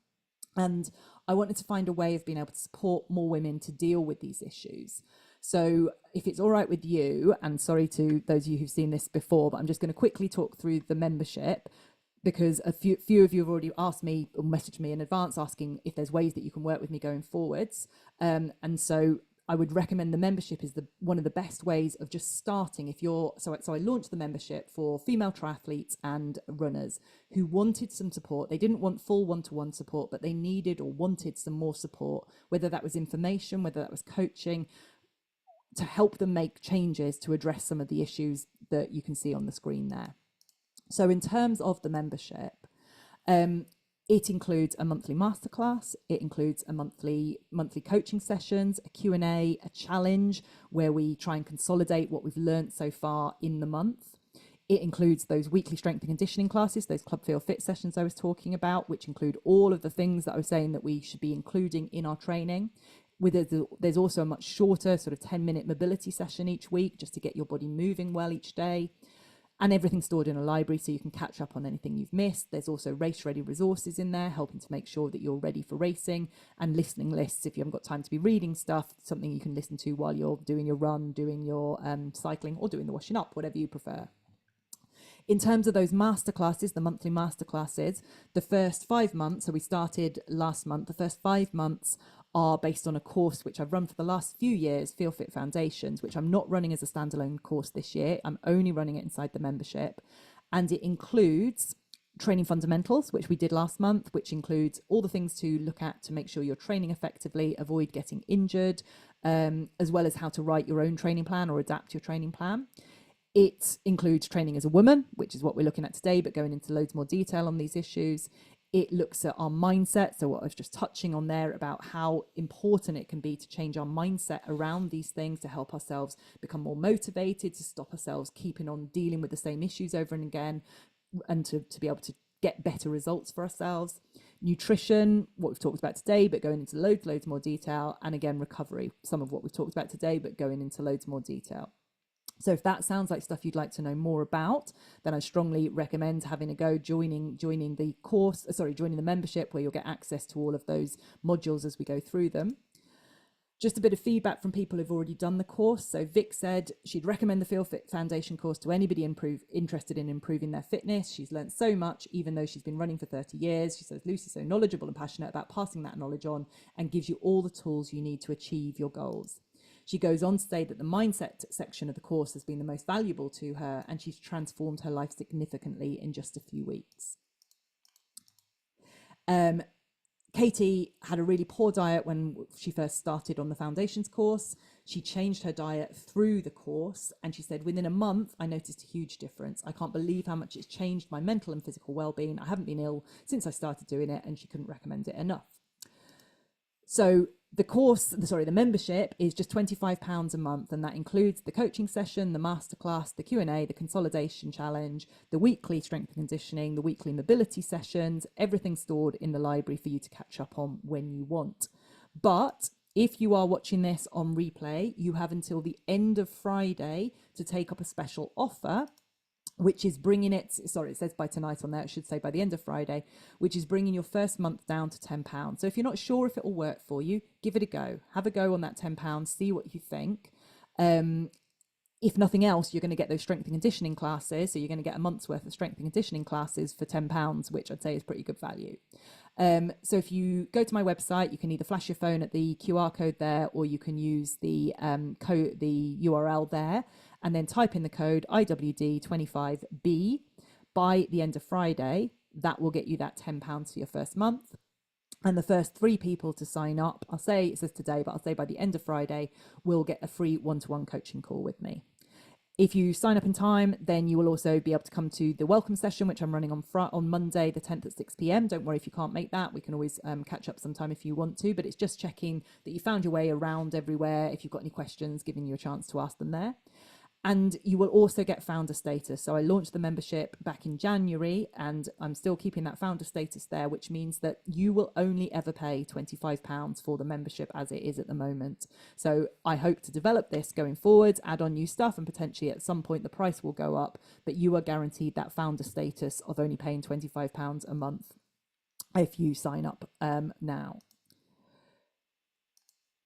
And I wanted to find a way of being able to support more women to deal with these issues. So if it's all right with you, and sorry to those of you who've seen this before, but I'm just going to quickly talk through the membership, because a few of you have already asked me or messaged me in advance asking if there's ways that you can work with me going forwards. And so I would recommend the membership is one of the best ways of just starting. If you're so I launched the membership for female triathletes and runners who wanted some support. They didn't want full one-to-one support, but they needed or wanted some more support, whether that was information, whether that was coaching, to help them make changes to address some of the issues that you can see on the screen there. So in terms of the membership, it includes a monthly masterclass. It includes a monthly coaching sessions, a Q&A, a challenge where we try and consolidate what we've learned so far in the month. It includes those weekly strength and conditioning classes, those Club Feel Fit sessions I was talking about, which include all of the things that I was saying that we should be including in our training. There's also a much shorter sort of 10-minute mobility session each week just to get your body moving well each day. And everything's stored in a library so you can catch up on anything you've missed. There's also race-ready resources in there, helping to make sure that you're ready for racing, and listening lists if you haven't got time to be reading stuff, something you can listen to while you're doing your run, doing your cycling, or doing the washing up, whatever you prefer. In terms of those masterclasses, the monthly masterclasses, the first 5 months, so we started last month, the first 5 months are based on a course which I've run for the last few years, Feel Fit Foundations, which I'm not running as a standalone course this year. I'm only running it inside the membership. And it includes training fundamentals, which we did last month, which includes all the things to look at to make sure you're training effectively, avoid getting injured, as well as how to write your own training plan or adapt your training plan. It includes training as a woman, which is what we're looking at today, but going into loads more detail on these issues. It looks at our mindset, so what I was just touching on there about how important it can be to change our mindset around these things to help ourselves become more motivated, to stop ourselves keeping on dealing with the same issues over and again, and to be able to get better results for ourselves. Nutrition, what we've talked about today, but going into loads more detail. And again, recovery, some of what we've talked about today, but going into loads more detail. So if that sounds like stuff you'd like to know more about, then I strongly recommend having a go, joining the membership, where you'll get access to all of those modules as we go through them. Just a bit of feedback from people who've already done the course. So Vic said she'd recommend the Feel Fit Foundation course to anybody interested in improving their fitness. She's learned so much, even though she's been running for 30 years. She says Lucy's so knowledgeable and passionate about passing that knowledge on, and gives you all the tools you need to achieve your goals. She goes on to say that the mindset section of the course has been the most valuable to her, and she's transformed her life significantly in just a few weeks. Katie had a really poor diet when she first started on the foundations course. She changed her diet through the course, and she said, within a month, I noticed a huge difference. I can't believe how much it's changed my mental and physical well-being. I haven't been ill since I started doing it, and she couldn't recommend it enough. So the membership is just £25 a month, and that includes the coaching session, the masterclass, the Q&A, the consolidation challenge, the weekly strength and conditioning, the weekly mobility sessions, everything stored in the library for you to catch up on when you want. But if you are watching this on replay, you have until the end of Friday to take up a special offer, which is bringing it says by tonight on there, it should say by the end of Friday, which is bringing your first month down to £10. So if you're not sure if it will work for you, give it a go. Have a go on that £10, see what you think. If nothing else, you're going to get those strength and conditioning classes. So you're going to get a month's worth of strength and conditioning classes for £10, which I'd say is pretty good value. So if you go to my website, you can either flash your phone at the QR code there, or you can use the URL there, and then type in the code IWD25B. By the end of Friday, that will get you that £10 for your first month. And the first 3 people to sign up, it says today, but I'll say by the end of Friday, will get a free one-to-one coaching call with me. If you sign up in time, then you will also be able to come to the welcome session, which I'm running on Monday, the 10th at 6 p.m. Don't worry if you can't make that. We can always catch up sometime if you want to, but it's just checking that you found your way around everywhere. If you've got any questions, giving you a chance to ask them there. And you will also get founder status. So I launched the membership back in January, and I'm still keeping that founder status there, which means that you will only ever pay £25 for the membership as it is at the moment. So I hope to develop this going forward, add on new stuff, and potentially at some point the price will go up, but you are guaranteed that founder status of only paying £25 a month if you sign up now.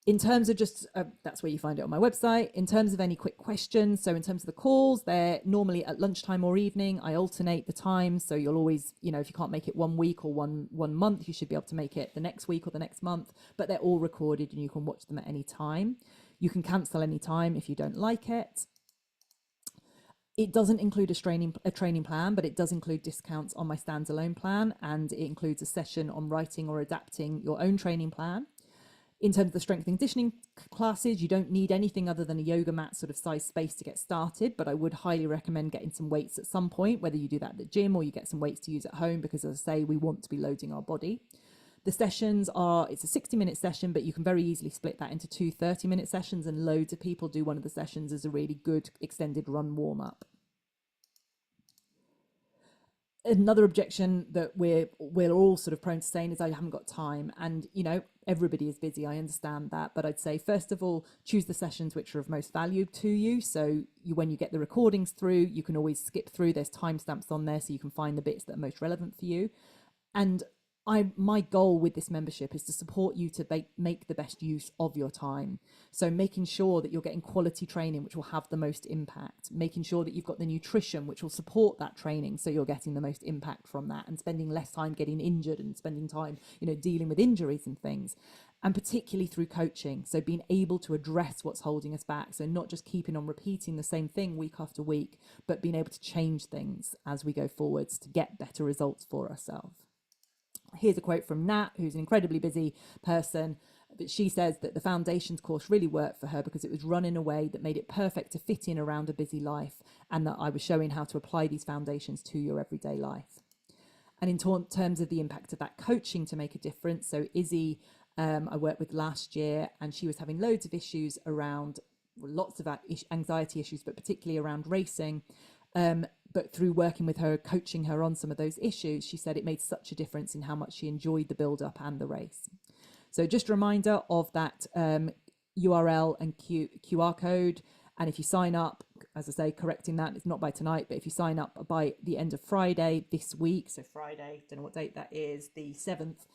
In terms of just, that's where you find it on my website. In terms of any quick questions, so in terms of the calls, they're normally at lunchtime or evening. I alternate the times, so you'll always, if you can't make it 1 week or one month, you should be able to make it the next week or the next month, but they're all recorded and you can watch them at any time. You can cancel any time if you don't like it. It doesn't include a training plan, but it does include discounts on my standalone plan, and it includes a session on writing or adapting your own training plan. In terms of the strength and conditioning classes, you don't need anything other than a yoga mat sort of size space to get started, but I would highly recommend getting some weights at some point, whether you do that at the gym or you get some weights to use at home, because as I say, we want to be loading our body. The sessions it's a 60-minute session, but you can very easily split that into two 30-minute sessions, and loads of people do one of the sessions as a really good extended run warm-up. Another objection that we're all sort of prone to saying is I haven't got time, and everybody is busy, I understand that, but I'd say first of all, choose the sessions which are of most value to you. So when you get the recordings through, you can always skip through, there's timestamps on there so you can find the bits that are most relevant for you. And my goal with this membership is to support you to make the best use of your time. So making sure that you're getting quality training, which will have the most impact, making sure that you've got the nutrition, which will support that training, so you're getting the most impact from that, and spending less time getting injured and spending time, dealing with injuries and things. And particularly through coaching. So being able to address what's holding us back. So not just keeping on repeating the same thing week after week, but being able to change things as we go forwards to get better results for ourselves. Here's a quote from Nat, who's an incredibly busy person, but she says that the foundations course really worked for her because it was run in a way that made it perfect to fit in around a busy life, and that I was showing how to apply these foundations to your everyday life. And in terms of the impact of that coaching to make a difference, so Izzy, I worked with last year, and she was having loads of issues around lots of anxiety issues, but particularly around racing. But through working with her, coaching her on some of those issues, she said it made such a difference in how much she enjoyed the build-up and the race. So just a reminder of that URL and QR code. And if you sign up, as I say, correcting that, it's not by tonight, but if you sign up by the end of Friday this week, so Friday, don't know what date that is, the 7th,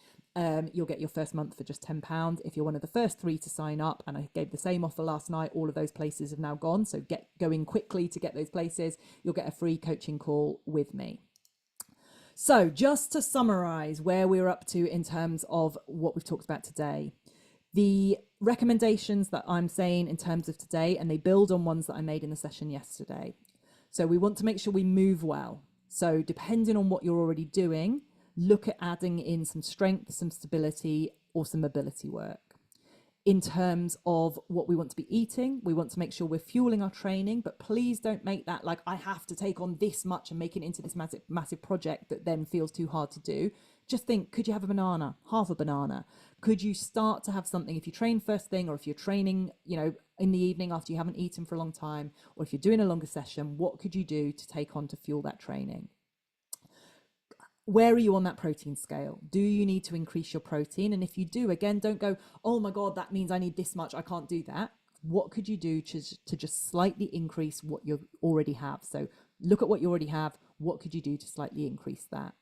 you'll get your first month for just £10. If you're one of the first 3 to sign up, and I gave the same offer last night, all of those places have now gone, so get going quickly to get those places. You'll get a free coaching call with me. So just to summarize where we're up to in terms of what we've talked about today, the recommendations that I'm saying in terms of today, and they build on ones that I made in the session yesterday. So we want to make sure we move well. So depending on what you're already doing, look at adding in some strength, some stability, or some mobility work. In terms of what we want to be eating, we want to make sure we're fueling our training, but please don't make that like I have to take on this much and make it into this massive project that then feels too hard to do. Just think, could you have a banana, half a banana? Could you start to have something if you train first thing, or if you're training, in the evening after you haven't eaten for a long time, or if you're doing a longer session, what could you do to take on to fuel that training? Where are you on that protein scale? Do you need to increase your protein? And if you do, again, don't go, oh my God, that means I need this much, I can't do that. What could you do to just slightly increase what you already have? So look at what you already have. What could you do to slightly increase that?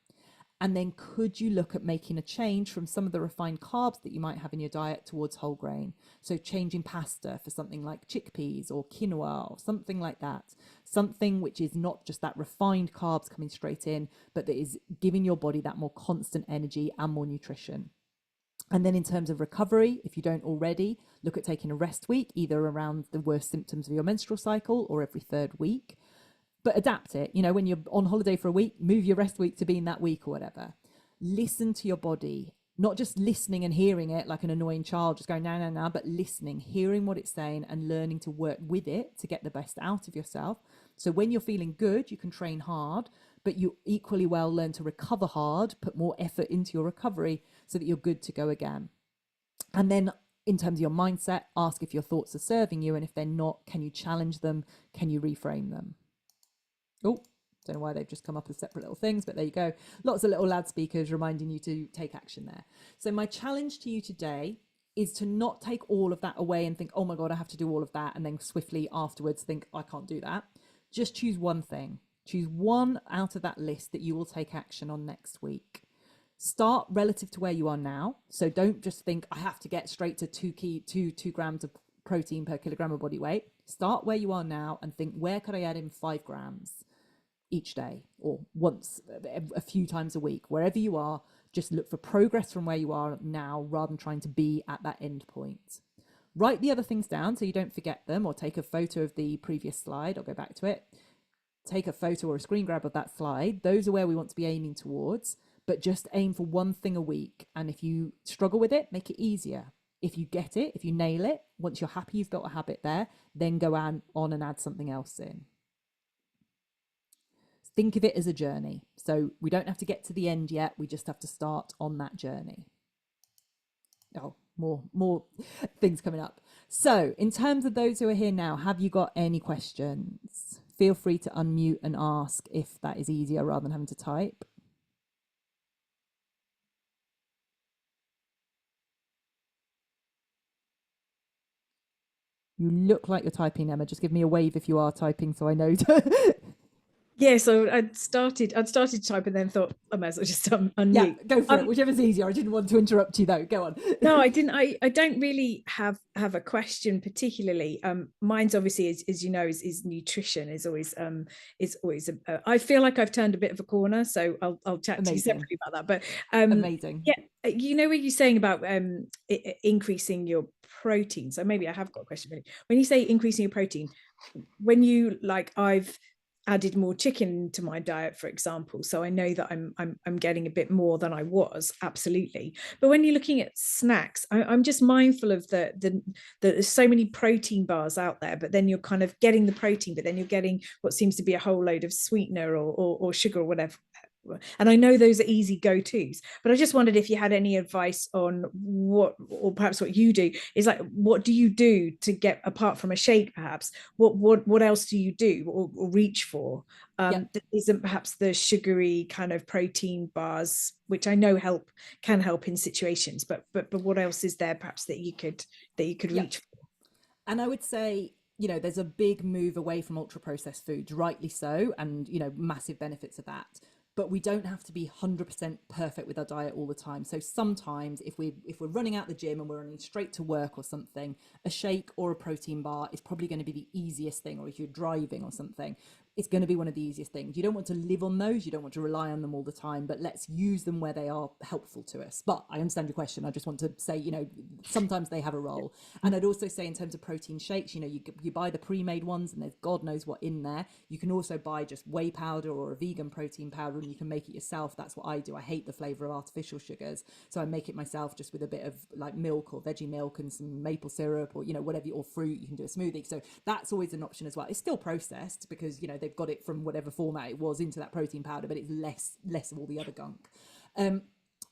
And then could you look at making a change from some of the refined carbs that you might have in your diet towards whole grain? So changing pasta for something like chickpeas or quinoa or something like that. Something which is not just that refined carbs coming straight in, but that is giving your body that more constant energy and more nutrition. And then in terms of recovery, if you don't already, look at taking a rest week, either around the worst symptoms of your menstrual cycle or every 3rd week. But adapt it. When you're on holiday for a week, move your rest week to be in that week or whatever. Listen to your body, not just listening and hearing it like an annoying child, just going, no, but listening, hearing what it's saying and learning to work with it to get the best out of yourself. So when you're feeling good, you can train hard, but you equally well learn to recover hard, put more effort into your recovery so that you're good to go again. And then in terms of your mindset, ask if your thoughts are serving you. And if they're not, can you challenge them? Can you reframe them? Oh, don't know why they've just come up as separate little things, but there you go. Lots of little loudspeakers reminding you to take action there. So my challenge to you today is to not take all of that away and think, oh my God, I have to do all of that. And then swiftly afterwards think, I can't do that. Just choose one thing. Choose one out of that list that you will take action on next week. Start relative to where you are now. So don't just think I have to get straight to 2 grams of protein per kilogram of body weight. Start where you are now and think, where could I add in 5 grams? Each day, or once, a few times a week, wherever you are. Just look for progress from where you are now rather than trying to be at that end point. Write the other things down so you don't forget them, or take a photo of the previous slide. I'll go back to it. Take a photo or a screen grab of that slide. Those are where we want to be aiming towards, but just aim for one thing a week. And if you struggle with it, make it easier. If you get it, if you nail it, once you're happy you've built a habit there, then go on and add something else in. Think of it as a journey. So we don't have to get to the end yet. We just have to start on that journey. Oh, more things coming up. So in terms of those who are here now, have you got any questions? Feel free to unmute and ask if that is easier rather than having to type. You look like you're typing, Emma. Just give me a wave if you are typing so I know. Yeah, so I'd started to type and then thought I might as well just unmute. Yeah, go for it. Whichever's easier. I didn't want to interrupt you though. Go on. No, I didn't. I don't really have a question particularly. Mine's obviously, as you know, is nutrition. Is always I feel like I've turned a bit of a corner, so I'll chat to you separately about that. But amazing. Yeah, you know what you're saying about increasing your protein. So maybe I have got a question. Really. When you say increasing your protein, when you I've added more chicken to my diet, for example, so I know that I'm getting a bit more than I was, absolutely. But when you're looking at snacks, I'm just mindful of the there's so many protein bars out there, but then you're kind of getting the protein, but then you're getting what seems to be a whole load of sweetener or sugar or whatever. And I know those are easy go-tos, but I just wondered if you had any advice on what, or perhaps what you do is what do you do to get, apart from a shake, perhaps what else do you do or reach for that isn't perhaps the sugary kind of protein bars, which I know can help in situations, but what else is there perhaps that you could reach for? And I would say, there's a big move away from ultra processed foods, rightly so, and massive benefits of that. But we don't have to be 100% perfect with our diet all the time. So sometimes if we're running out the gym and we're running straight to work or something, a shake or a protein bar is probably going to be the easiest thing. Or if you're driving or something, it's going to be one of the easiest things. You don't want to live on those. You don't want to rely on them all the time, but let's use them where they are helpful to us. But I understand your question. I just want to say, sometimes they have a role. And I'd also say in terms of protein shakes, you buy the pre-made ones and there's God knows what in there. You can also buy just whey powder or a vegan protein powder and you can make it yourself. That's what I do. I hate the flavor of artificial sugars. So I make it myself just with a bit of milk or veggie milk and some maple syrup or, whatever, or fruit. You can do a smoothie. So that's always an option as well. It's still processed because, they've got it from whatever format it was into that protein powder, but it's less of all the other gunk.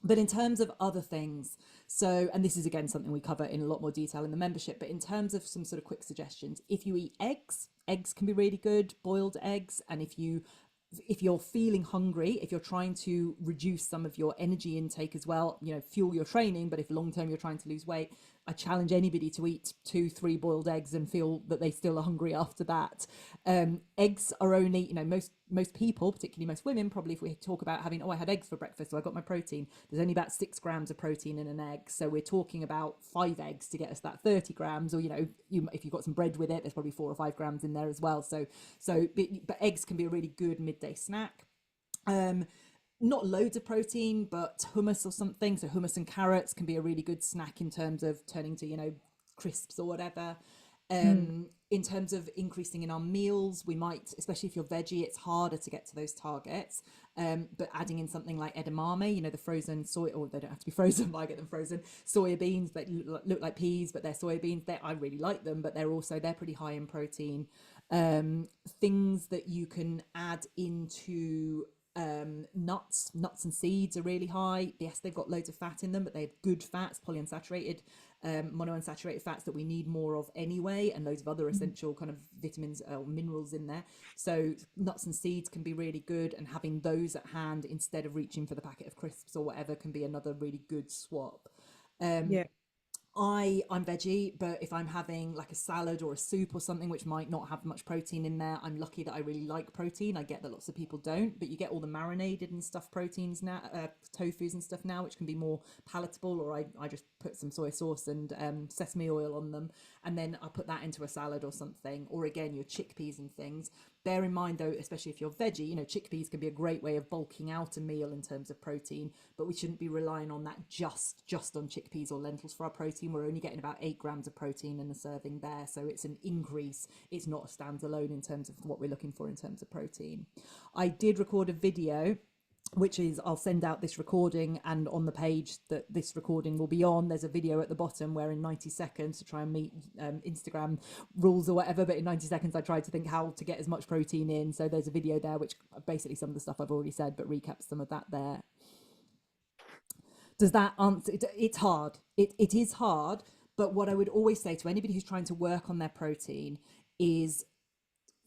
But in terms of other things, and this is again something we cover in a lot more detail in the membership, but in terms of some sort of quick suggestions, if you eat eggs can be really good, boiled eggs. And if you're feeling hungry, if you're trying to reduce some of your energy intake as well, fuel your training, but if long term you're trying to lose weight, I challenge anybody to eat 2-3 boiled eggs and feel that they still are hungry after that. Eggs are only, most people, particularly most women, probably if we talk about having, I had eggs for breakfast, so I got my protein, there's only about 6 grams of protein in an egg. So we're talking about 5 eggs to get us that 30 grams, or, if you've got some bread with it, there's probably 4 or 5 grams in there as well. But eggs can be a really good midday snack. Not loads of protein, but hummus or something. So hummus and carrots can be a really good snack in terms of turning to, crisps or whatever. In terms of increasing in our meals, we might, especially if you're veggie, it's harder to get to those targets. But adding in something like edamame, the frozen soy, or they don't have to be frozen, but I get them frozen, soya beans that look like peas, but they're soya beans. I really like them, but they're pretty high in protein. Things that you can add into nuts and seeds are really high. Yes, they've got loads of fat in them, but they have good fats, polyunsaturated, monounsaturated fats that we need more of anyway, and loads of other essential kind of vitamins or minerals in there. So nuts and seeds can be really good, and having those at hand instead of reaching for the packet of crisps or whatever can be another really good swap. Yeah. I'm veggie, but if I'm having like a salad or a soup or something which might not have much protein in there, I'm lucky that I really like protein. I get that lots of people don't, but you get all the marinated and stuff proteins now, tofus and stuff now, which can be more palatable. Or I just put some soy sauce and sesame oil on them, and then I put that into a salad or something. Or again, your chickpeas and things. Bear in mind though, especially if you're veggie, chickpeas can be a great way of bulking out a meal in terms of protein, but we shouldn't be relying on that just on chickpeas or lentils for our protein. protein. We're only getting about 8 grams of protein in a serving there. So it's an increase. It's not a standalone in terms of what we're looking for in terms of protein. I did record a video, which is I'll send out this recording, and on the page that this recording will be on, there's a video at the bottom where in 90 seconds, to try and meet Instagram rules or whatever, but in 90 seconds I tried to think how to get as much protein in. So there's a video there which basically some of the stuff I've already said but recaps some of that there. Does that answer it? It's hard. It is hard, but what I would always say to anybody who's trying to work on their protein is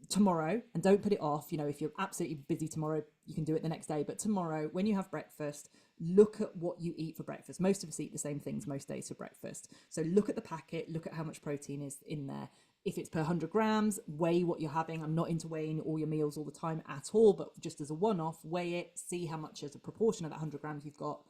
tomorrow, and don't put it off. You know, if you're absolutely busy tomorrow, you can do it the next day, but tomorrow when you have breakfast, look at what you eat for breakfast. Most of us eat the same things most days for breakfast, so look at the packet, look at how much protein is in there. If it's per 100 grams, weigh what you're having. I'm not into weighing all your meals all the time at all, but just as a one-off, weigh it, see how much as a proportion of that 100 grams you've got.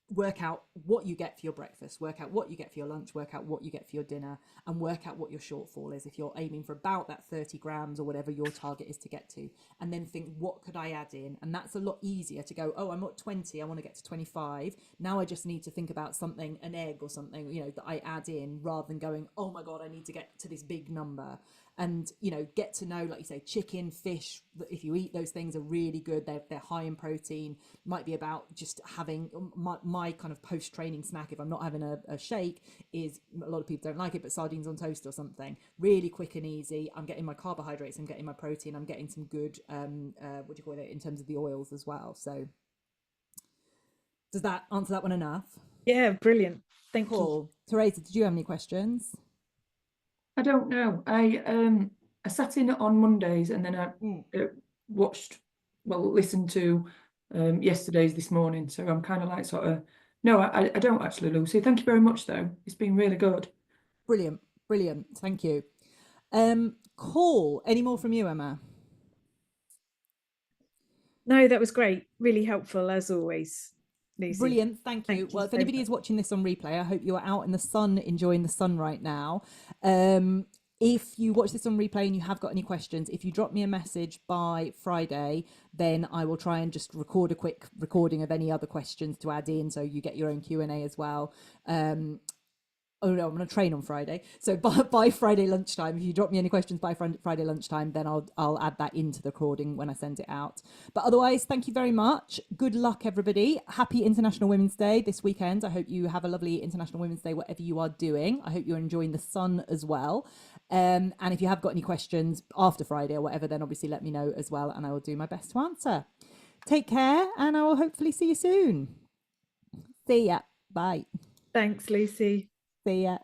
Work out what you get for your breakfast, work out what you get for your lunch, work out what you get for your dinner, and work out what your shortfall is. If you're aiming for about that 30 grams or whatever your target is to get to, and then think, what could I add in? And that's a lot easier to go, oh, I'm at 20, I want to get to 25. Now I just need to think about something, an egg or something, you know, that I add in, rather than going, oh my God, I need to get to this big number. And, you know, get to know, like you say, chicken, fish, if you eat those things, are really good. They're high in protein. Might be about just having my kind of post-training snack, if I'm not having a shake, is, a lot of people don't like it, but sardines on toast or something. Really quick and easy. I'm getting my carbohydrates, I'm getting my protein, I'm getting some good, what do you call it, in terms of the oils as well. So does that answer that one enough? Yeah, brilliant. Thank you. Cool. Teresa, did you have any questions? I don't know. I sat in on Mondays, and then I watched, well, listened to yesterday's this morning. So I'm kind of like sort of, no, I don't actually, Lucy. Thank you very much, though. It's been really good. Brilliant. Brilliant. Thank you. Cool. Any more from you, Emma? No, that was great. Really helpful as always, Lucy. Brilliant. Thank you. Thank you Well, if so anybody much. is watching this on replay, I hope you are out in the sun, enjoying the sun right now. If you watch this on replay and you have got any questions, if you drop me a message by Friday, then I will try and just record a quick recording of any other questions to add in, so you get your own Q&A as well. Oh no, I'm going to train on Friday. So by Friday lunchtime, if you drop me any questions by Friday lunchtime, then I'll add that into the recording when I send it out. But otherwise, thank you very much. Good luck, everybody. Happy International Women's Day this weekend. I hope you have a lovely International Women's Day, whatever you are doing. I hope you're enjoying the sun as well. And if you have got any questions after Friday or whatever, then obviously let me know as well, and I will do my best to answer. Take care, and I will hopefully see you soon. See ya. Bye. Thanks, Lucy. See ya.